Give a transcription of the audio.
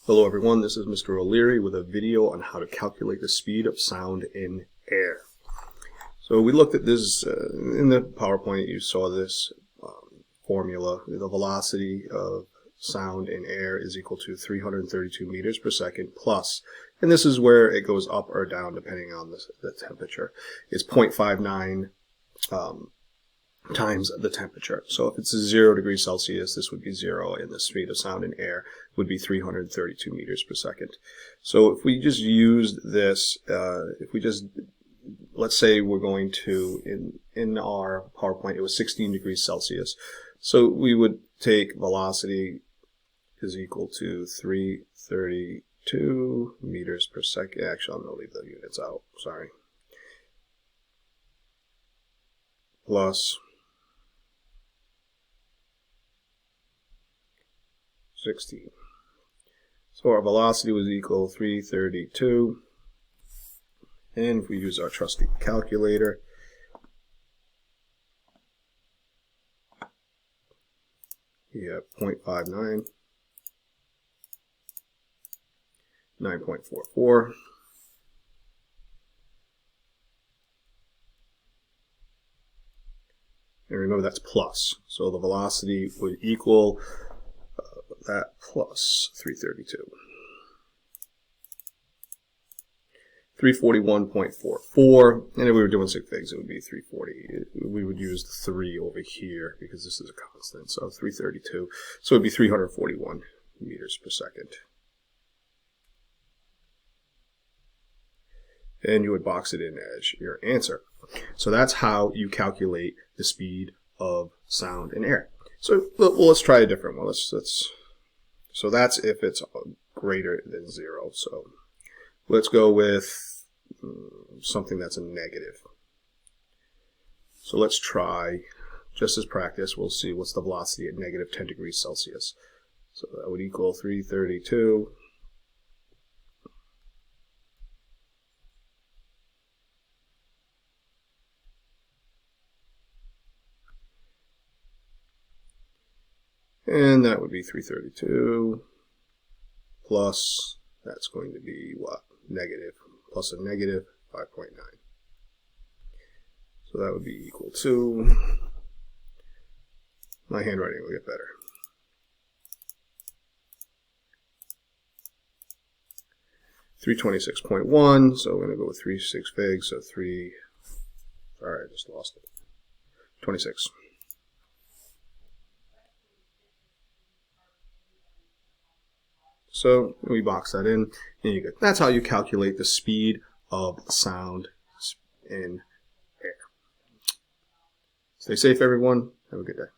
Hello everyone, this is Mr. O'Leary with a video on how to calculate the speed of sound in air. So we looked at this in the PowerPoint. You saw this formula. The velocity of sound in air is equal to 332 meters per second plus, and this is where it goes up or down depending on the temperature. It's 0.59 times the temperature. So if it's 0 degrees Celsius, this would be 0, and the speed of sound in air would be 332 meters per second. So if we just used this, let's say we're going to, in our PowerPoint, it was 16 degrees Celsius. So we would take velocity is equal to 332 meters per second. Actually, I'm going to leave the units out, sorry. Plus 16. So our velocity was equal to 332. And if we use our trusty calculator, we have 0.59, 9.44. And remember, that's plus. So the velocity would equal that plus 332. 341.44, and if we were doing sig figs, it would be 340. We would use the 3 over here because this is a constant, so 332. So it would be 341 meters per second. And you would box it in as your answer. So that's how you calculate the speed of sound in air. So well, let's try a different one. So that's if it's greater than 0. So let's go with something that's a negative. So let's try, just as practice, we'll see what's the velocity at negative 10 degrees Celsius. So that would equal 332. And that would be 332 plus, that's going to be what? Negative, plus a negative 5.9. So that would be equal to, my handwriting will get better. 326.1, so we're going to go with 3 sig figs, so 3, sorry, I just lost it, 26. So we box that in, and you get, that's how you calculate the speed of sound in air. Stay safe, everyone. Have a good day.